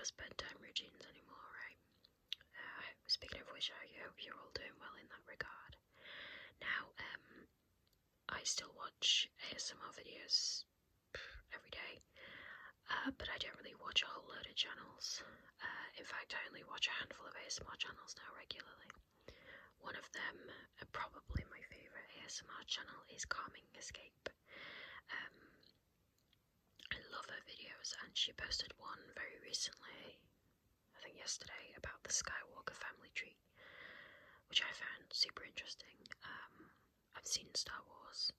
people's bedtime routines anymore, right? Speaking of which, I hope you're all doing well in that regard. Now, I still watch ASMR videos every day, but I don't really watch a whole load of channels. In fact, I only watch a handful of ASMR channels now regularly. One of them, probably my favourite ASMR channel, is Calming Escape. I love her videos, and she posted one very recently, I think yesterday, about the Skywalker family tree, which I found super interesting. I've seen Star Wars,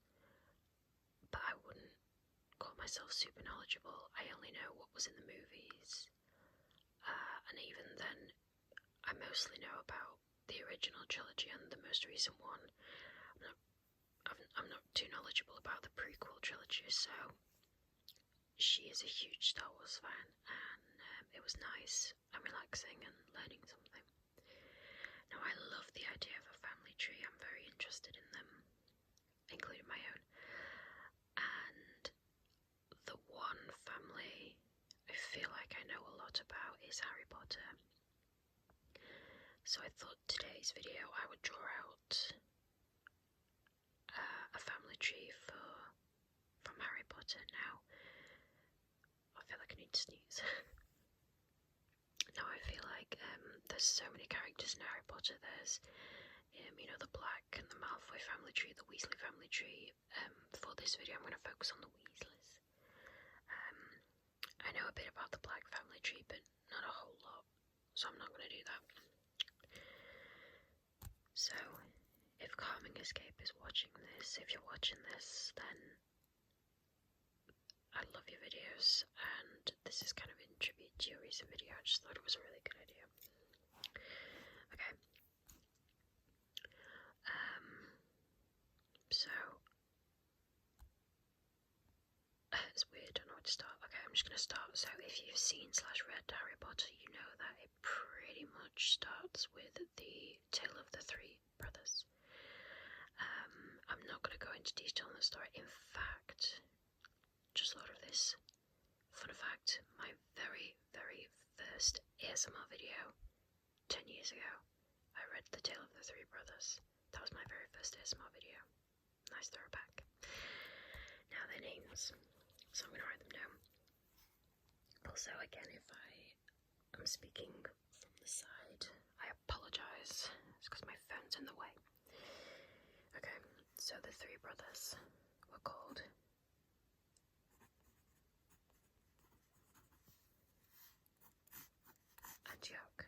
but I wouldn't call myself super knowledgeable. I only know what was in the movies, and even then, I mostly know about the original trilogy and the most recent one. I'm not too knowledgeable about the prequel trilogy, so she is a huge Star Wars fan, and it was nice and relaxing and learning something. Now, I love the idea of a family tree. I'm very interested in them, including my own. And the one family I feel like I know a lot about is Harry Potter. So I thought today's video I would draw out a family tree from Harry Potter. Now, I feel like I need to sneeze. Now I feel like there's so many characters in Harry Potter. There's, the Black and the Malfoy family tree, the Weasley family tree. For this video I'm going to focus on the Weasleys. I know a bit about the Black family tree, but not a whole lot, so I'm not going to do that. So, if Calming Escape is watching this, if you're watching this, then I love your videos, and this is kind of in tribute to your recent video. I just thought it was a really good idea. Okay. So, it's weird, I don't know where to start. Okay, I'm just going to start. So, if you've seen / read Harry Potter, you know that it pretty much starts with the tale of the three brothers. I'm not going to go into detail on the story. In fact, just thought of this fun fact: my very, very first ASMR video 10 years ago, I read the tale of the three brothers. That was my very first ASMR video. Nice throwback. Now their names, so I'm going to write them down. Also, again, if I'm speaking from the side, I apologise. It's because my phone's in the way. Okay, so the three brothers were called Antioch,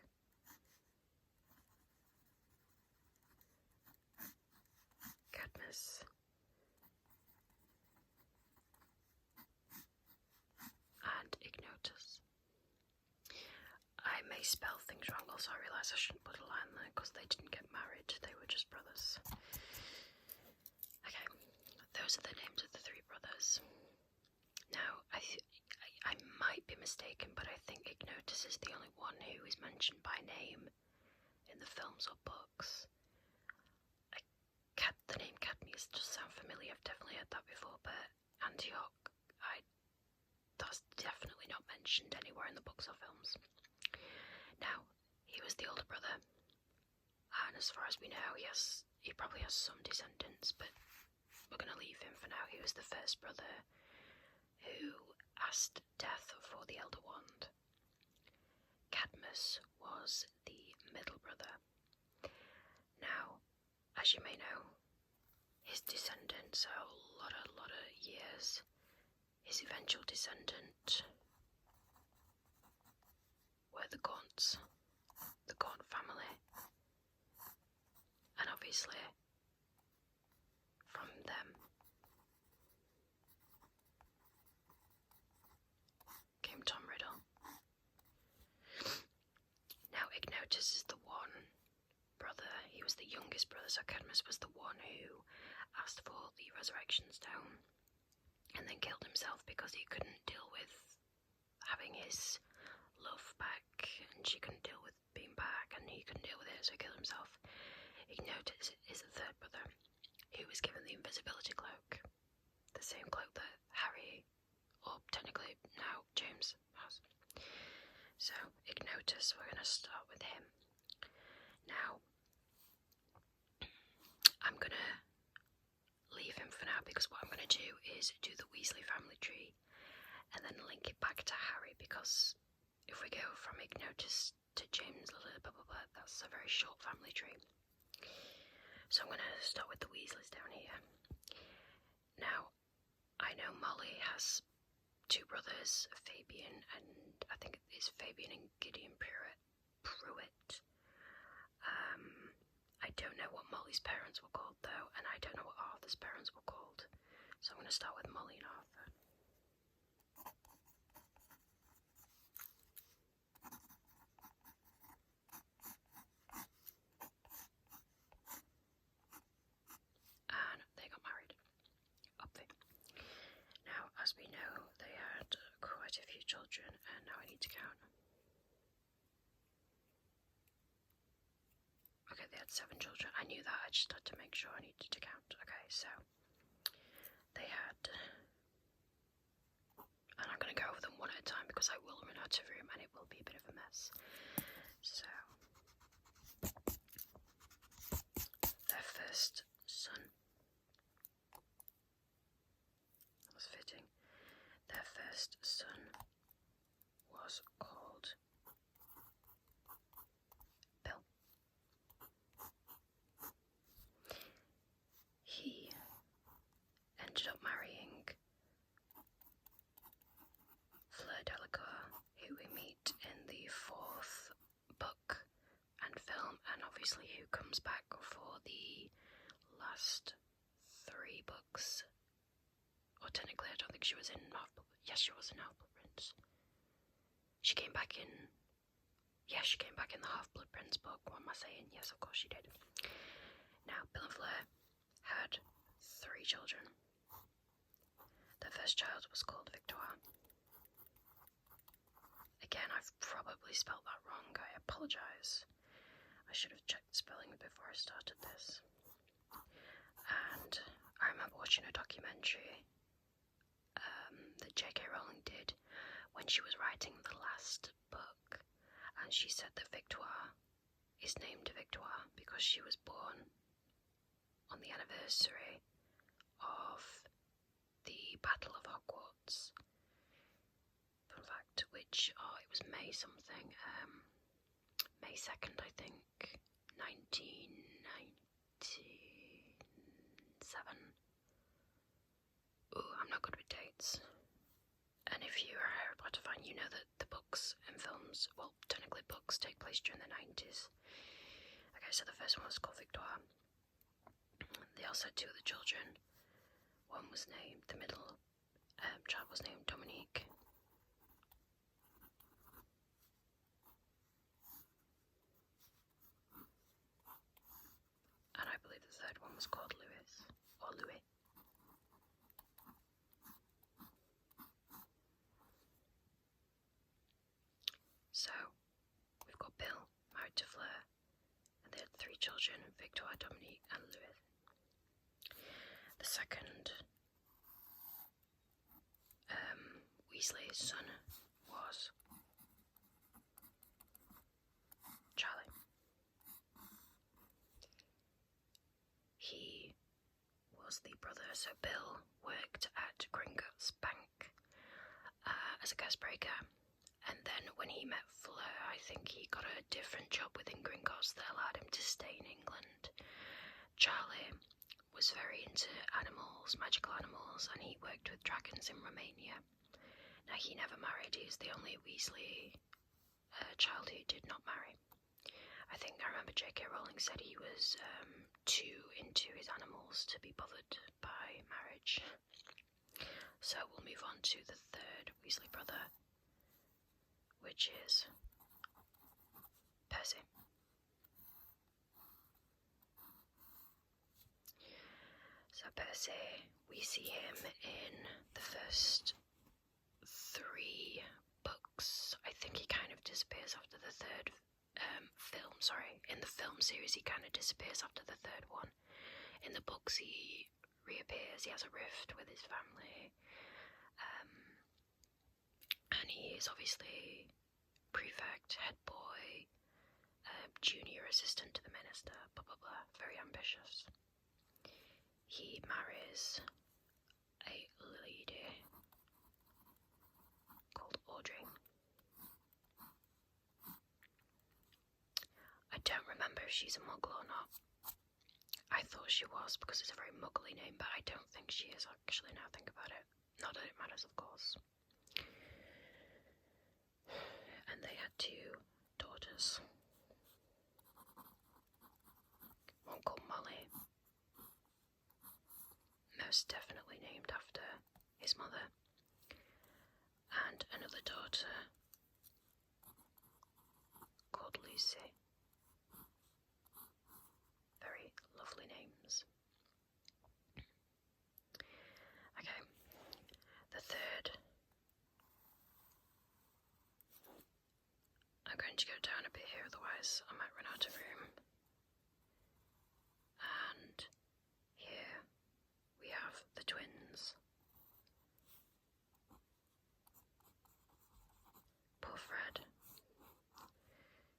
Cadmus, and Ignotus. I may spell things wrong, also I realise I shouldn't put a line there because they didn't get married, they were just brothers. Okay, those are the names of the three brothers. Now, I might be mistaken, but I think Ignotus is the only one who is mentioned by name in the films or books. The name Cadmus does sound familiar, I've definitely heard that before, but Antioch, that's definitely not mentioned anywhere in the books or films. Now, he was the older brother, and as far as we know, he probably has some descendants, but we're going to leave him for now. He was the first brother who asked death for the Elder Wand. Cadmus was the middle brother. Now, as you may know, his descendants are a lot of years. His eventual descendant were the Gaunts, the Gaunt family, and obviously from them came Tom Riddle. Now, Ignotus is the one brother, he was the youngest brother, so Cadmus was the one who asked for the resurrection stone and then killed himself because he couldn't deal with having his love back, and she couldn't deal with being back, and he couldn't deal with it, so he killed himself. Ignotus is the third brother who was given the invisibility cloak, the same cloak that Harry, or technically now James, has. So, Ignotus, we're going to start with him. Now, I'm going to leave him for now because what I'm going to do is do the Weasley family tree and then link it back to Harry, because if we go from Ignotus to James, blah, blah, blah, that's a very short family tree. So I'm going to start with the Weasleys down here. Now, I know Molly has two brothers, Fabian and I think it's Fabian and Gideon Pruitt. I don't know what Molly's parents were called though, and I don't know what Arthur's parents were called. So I'm going to start with Molly and Arthur. And they got married. Up there. Now, as we know, they had quite a few children, and now I need to count. Okay, they had 7 children. I knew that, I just had to make sure I needed to count. Okay, so they had, and I'm going to go over them one at a time because I will run out of room and it will be a bit of a mess. So, their first son, that was fitting, their first son was called Bill. He ended up marrying Fleur Delacour, who we meet in the 4th book and film, and obviously who comes back for the last 3 books. Or technically, I don't think she was in Half-Blood. Yes, she was in Half-Blood Prince. She came back in... Yes, she came back in the Half-Blood Prince book. What am I saying? Yes, of course she did. Now, Bill and Fleur had 3 children. Their first child was called Victoire. Again, I've probably spelled that wrong. I apologise. I should have checked the spelling before I started this. And I remember watching a documentary that J.K. Rowling did when she was writing the last book, and she said that Victoire is named Victoire because she was born on the anniversary of the Battle of Hogwarts. Fun fact, which, it was May something, May 2nd, I think, 1997. Ooh, I'm not good with dates. And if you are a Harry Potter fan, you know that the books and films, well, technically books take place during the 90s. Okay, so the first one was called Victoire. They also had 2 other children. One was named, the middle child was named Dominique. And I believe the third one was called Louis, or Louis. So, we've got Bill, married to Fleur, and they had 3 children, Victoire, Dominique, and Louis. The second Weasley's son was Charlie. He was the brother, so Bill worked at Gringotts Bank as a gasbreaker, and then when he met Fleur, I think he got a different job within Gringotts that allowed him to stay in England. Charlie was very into animals, magical animals, and he worked with dragons in Romania. Now, he never married. He was the only Weasley child who did not marry. I think I remember J.K. Rowling said he was too into his animals to be bothered by marriage. So we'll move on to the third Weasley brother, which is Percy. So Percy, we see him in the first 3 books. I think he kind of disappears after the third film. In the film series he kind of disappears after the third one. In the books he reappears, he has a rift with his family. And he is obviously prefect, head boy, junior assistant to the minister, blah blah blah, very ambitious. He marries a lady called Audrey. I don't remember if she's a muggle or not. I thought she was because it's a very muggly name, but I don't think she is actually now I think about it. Not that it matters, of course. And they had 2 daughters. One called Molly, most definitely named after his mother, and another daughter called Lucy. Very lovely names. Okay, the third. I'm going to go down a bit here, otherwise I might run out of room. And here we have the twins. Poor Fred,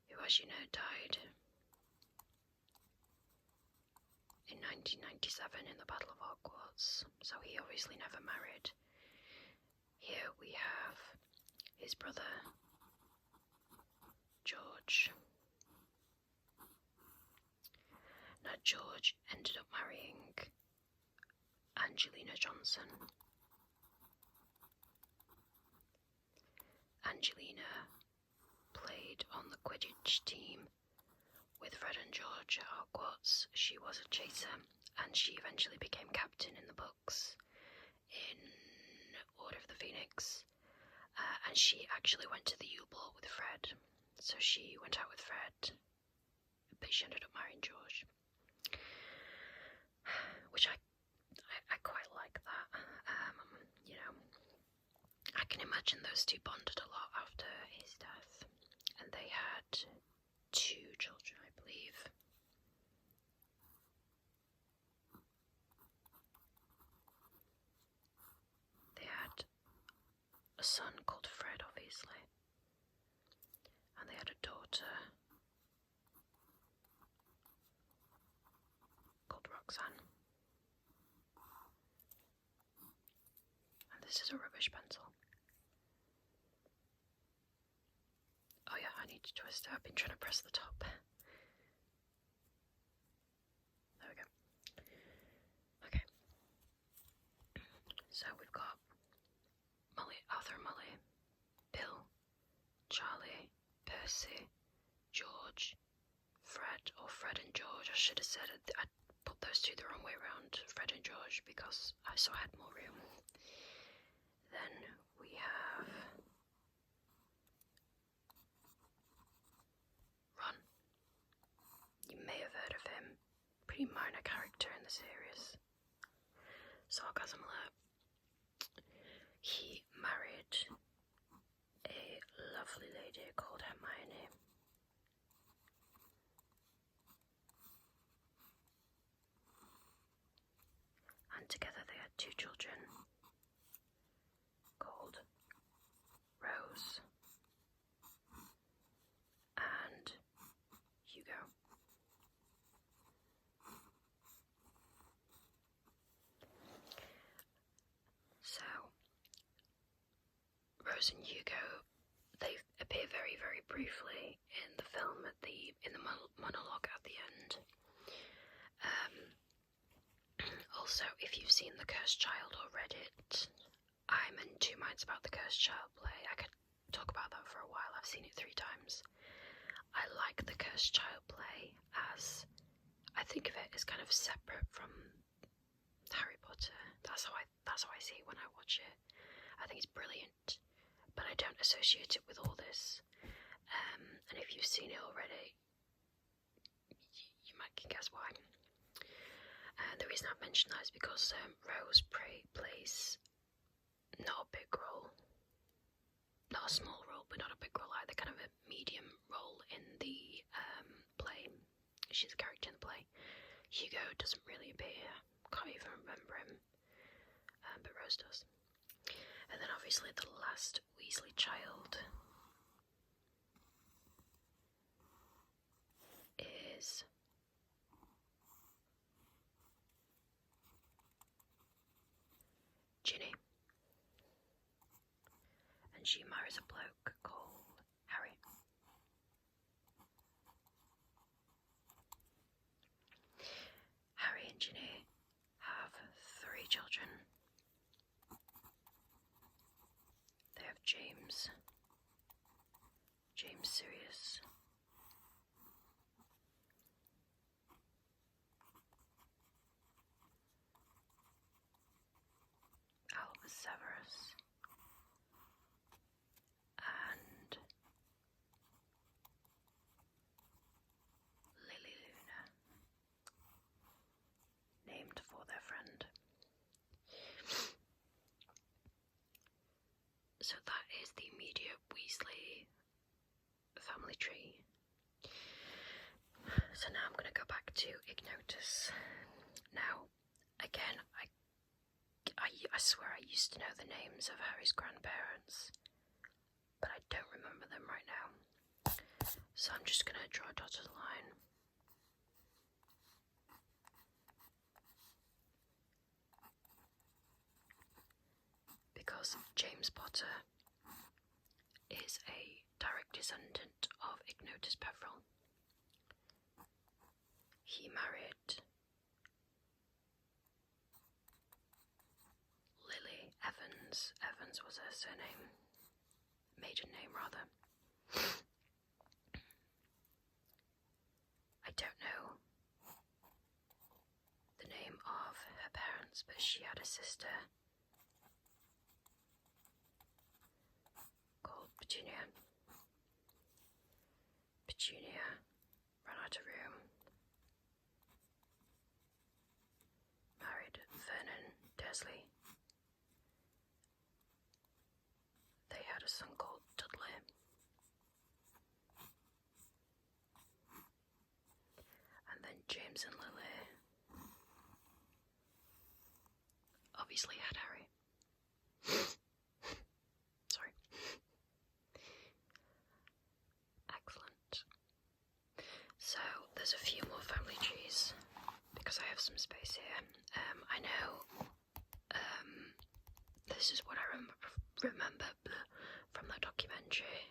who, as you know, died in 1997 in the Battle of Hogwarts, so he obviously never married. Here we have his brother, George. Now, George ended up marrying Angelina Johnson. Angelina played on the Quidditch team with Fred and George at Hogwarts. She was a chaser, and she eventually became captain in the books in Order of the Phoenix. And she actually went to the U-Ball with Fred. So she went out with Fred, but she ended up marrying George. Which I quite like that. You know, I can imagine those two bonded a lot after his death. And they had 2 children, I believe. They had a son called Fred, obviously. And they had a daughter called Roxanne. And this is a rubbish pencil. Oh yeah, I need to twist it. I've been trying to press the top. There we go. Okay. So we've got Arthur Mully, Bill, Charlie, Percy, George, Fred, or Fred and George. I should have said it. I put those 2 the wrong way around, Fred and George, because I saw I had more room. Then we have Ron. You may have heard of him. Pretty minor character in the series. Sarcasm alert. He married a lovely lady called Hermione. And together they had 2 children called Rose and Hugo. So, Rose and Hugo, they appear very, very briefly in the film in the monologue at the end. Also, if you've seen The Cursed Child or read it, I'm in 2 minds about The Cursed Child play. I could talk about that for a while. I've seen it 3 times. I like The Cursed Child play as, I think of it as kind of separate from Harry Potter. That's how I see it when I watch it. I think it's brilliant, but I don't associate it with all this. And if you've seen it already, you might can guess why. The reason I mention that is because Rose plays not a big role, not a small role, but not a big role either, kind of a medium role in the play. She's a character in the play. Hugo doesn't really appear, can't even remember him, but Rose does. And then obviously the last Weasley child is Ginny, and she marries a bloke called Harry. Harry and Ginny have 3 children. They have James Sirius, Albus Severus, and Lily Luna, named for their friend. So that is the immediate Weasley family tree. So now I'm going to go back to Ignotus. Now, again, I swear I used to know the names of Harry's grandparents, but I don't remember them right now. So I'm just going to draw a dotted line. Because James Potter is a direct descendant of Ignotus Peverell. He married Lily Evans. Evans was her surname, maiden name rather. I don't know the name of her parents, but she had a sister called Petunia. Petunia ran out of room, married Vernon Dursley. They had a son called Dudley. And then James and Lily obviously had Harry. Sorry. Excellent. So there's a few more family trees because I have some space here. I know this is what I remember from that documentary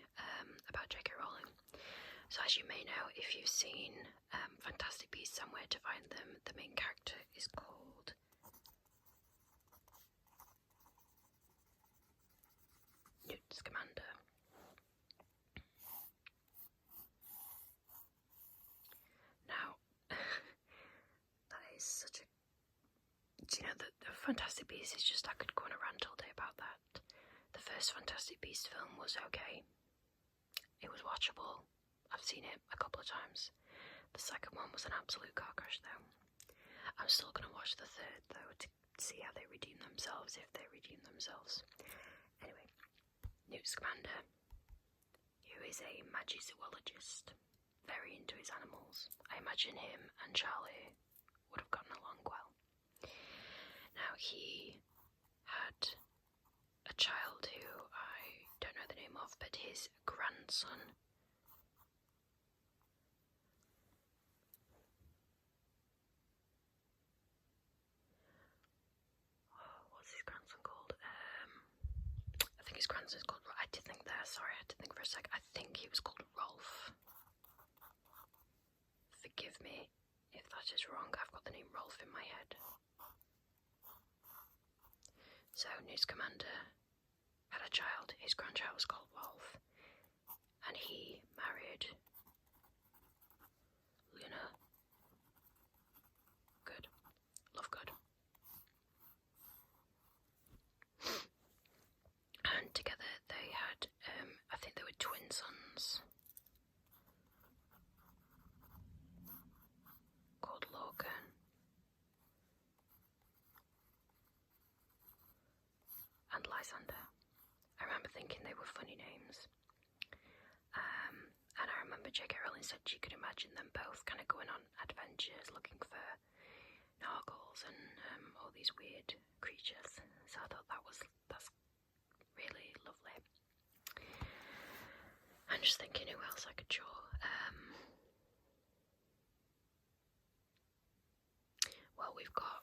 about J.K. Rowling. So as you may know, if you've seen Fantastic Beasts and Where to Find Them, the main character is called Newt Scamander. Now, that is such a... You know, the Fantastic Beasts is just, I could go on a rant all day about that. The first Fantastic Beasts film was okay. It was watchable. I've seen it a couple of times. The second one was an absolute car crash though. I'm still going to watch the third though to see how they redeem themselves, if they redeem themselves. Anyway, Newt Scamander, who is a magizoologist, very into his animals. I imagine him and Charlie would have gotten along well. Now he had a child who I don't know the name of, but his grandson what's his grandson called? I think his grandson's called, I had to think there, sorry, I had to think for a sec. I think he was called Rolf. Forgive me if that is wrong, I've got the name Rolf in my head. So Newt Scamander had a child, his grandchild was called Rolf, and he married Luna. Good. Lovegood. And together they had, I think they were twin sons called Logan and Lysander. I remember thinking they were funny names. And I remember J.K. Rowling said she could imagine them both kind of going on adventures looking for nargles and all these weird creatures. So I thought that's really lovely. I'm just thinking who else I could draw. Well, we've got...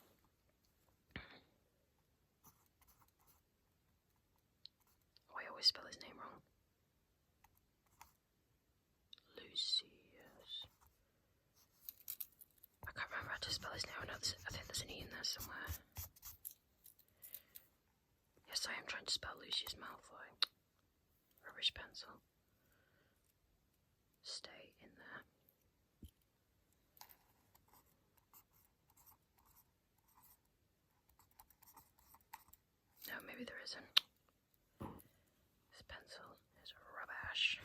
Oh, I always spell his name wrong. Lucius. I can't remember how to spell his name. I think there's an E in there somewhere. Yes, I am trying to spell Lucius Malfoy. Rubbish pencil. Stay in there. No, maybe there isn't. This pencil is rubbish.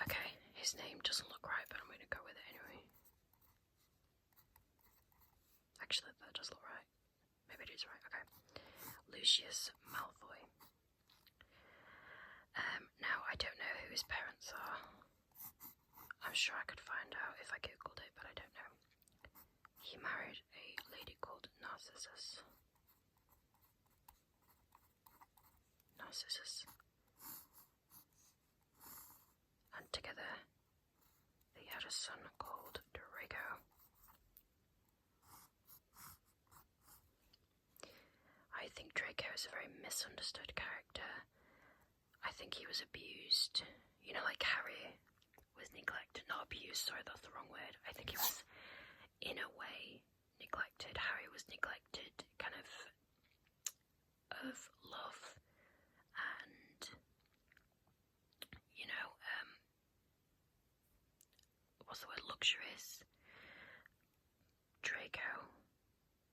Okay, his name doesn't look right, but I'm going to go with it anyway. Actually, that does look right. Maybe it is right, okay. Lucius Malfoy. Now, I don't know who his parents are. I'm sure I could find out if I googled it, but I don't know. He married a lady called Narcissus. And together, they had a son called Draco. I think Draco is a very misunderstood character. I think he was abused. You know, like Harry was neglected. Not abused, sorry, that's the wrong word. I think he was, in a way, neglected. Harry was neglected, kind of love and, you know, what's the word, luxurious. Draco,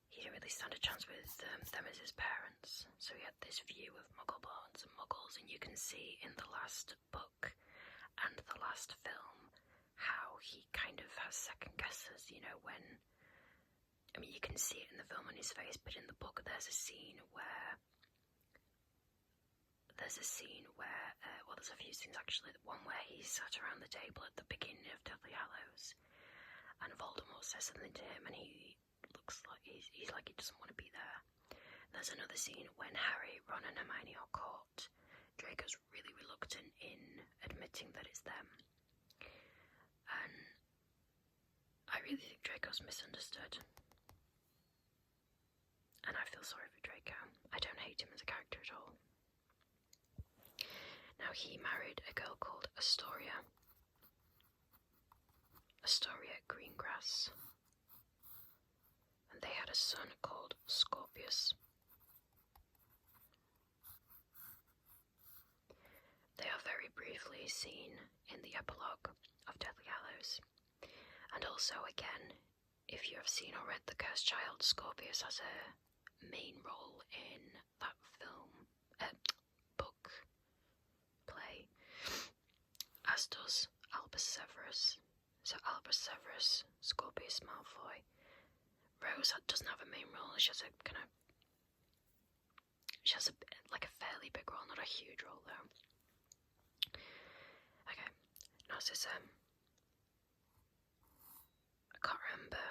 he didn't really stand a chance with them as his parents, so he had this view of Muggleborns and Muggles, and you can see in the last book and the last film how he kind of has second guesses, you know, when, I mean, you can see it in the film on his face, but in the book there's a scene where, well, there's a few scenes actually, the one where he sat around the table at the beginning of Deathly Hallows, and Voldemort says something to him, and he looks like he's like he doesn't want to be there. There's another scene when Harry, Ron and Hermione are caught. Draco's really reluctant in admitting that it's them. And I really think Draco's misunderstood. And I feel sorry for Draco. I don't hate him as a character at all. Now, he married a girl called Astoria. Astoria Greengrass. And they had a son called Scorpius. They are very briefly seen in the epilogue of Deathly Hallows. And also, again, if you have seen or read The Cursed Child, Scorpius has a main role in that film, book, play, as does Albus Severus. So Albus Severus, Scorpius Malfoy. Rose doesn't have a main role, she has a fairly big role, not a huge role though. Okay, Narcissa. I can't remember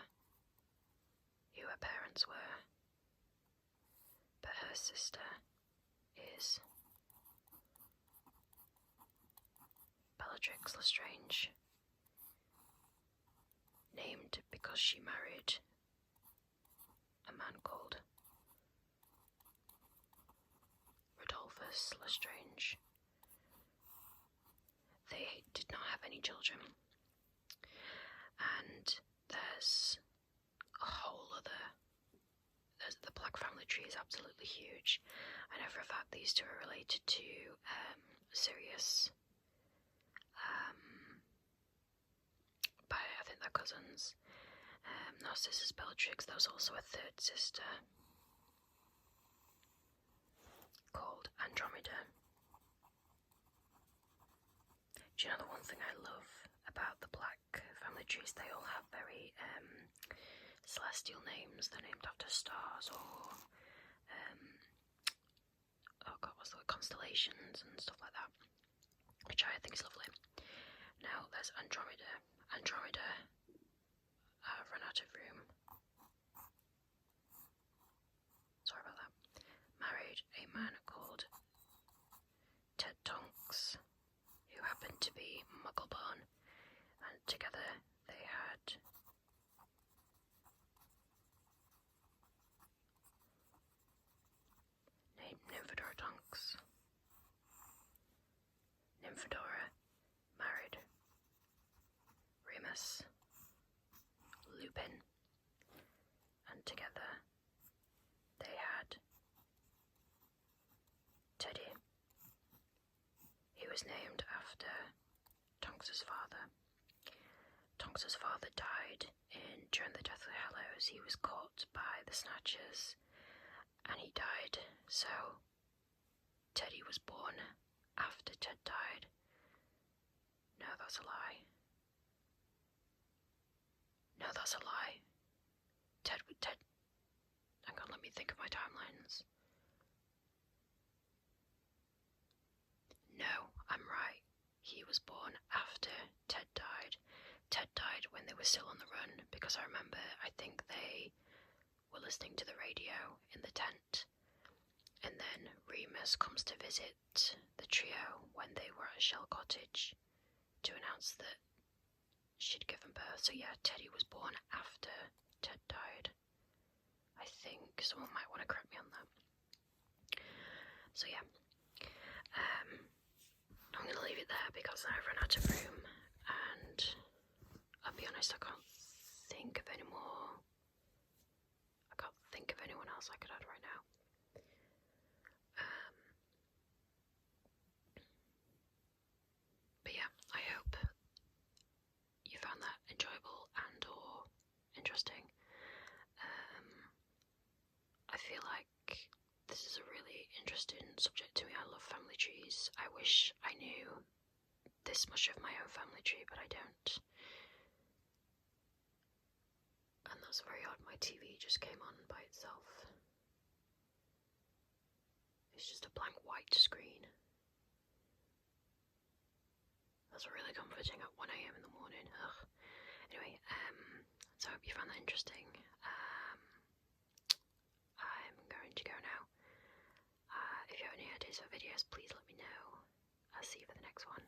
who her parents were, but her sister is Bellatrix Lestrange, named because she married a man called Rodolphus Lestrange. They did not have any children, and there's a whole other, the Black family tree is absolutely huge. I know for a fact these two are related to Sirius, but I think they're cousins. Narcissus Bellatrix, there was also a third sister called Andromeda. Do you know the one thing I love about the Black family trees? They all have very celestial names. They're named after stars or constellations and stuff like that, which I think is lovely. Now there's Andromeda. I've run out of room. Sorry about that. Married a man called Ted Tonks, who happened to be Muggleborn, and together they had Fedora married Remus Lupin, and together they had Teddy. He was named after Tonks's father. Tonks's father died during the Deathly Hallows. He was caught by the Snatchers and he died, so Teddy was born after Ted died. No, that's a lie. No, that's a lie. Ted. Hang on, let me think of my timelines. No, I'm right. He was born after Ted died. Ted died when they were still on the run, because I remember, I think they were listening to the radio in the tent, and then Remus comes to visit the trio when they were at Shell Cottage to announce that she'd given birth. So yeah, Teddy was born after Ted died. I think someone might want to correct me on that. So yeah, I'm going to leave it there because I've run out of room, and I'll be honest, I can't think of any more. I can't think of anyone else I could add right now. But yeah, I hope you found that enjoyable and or interesting. I feel like this is a really interesting subject to me. I love family trees. I wish I knew this much of my own family tree, but I don't. And that's very odd, my TV just came on by itself. It's just a blank white screen. That's really comforting at 1 AM in the morning. Ugh. Anyway, so I hope you found that interesting. I'm going to go now. If you have any ideas for videos, please let me know. I'll see you for the next one.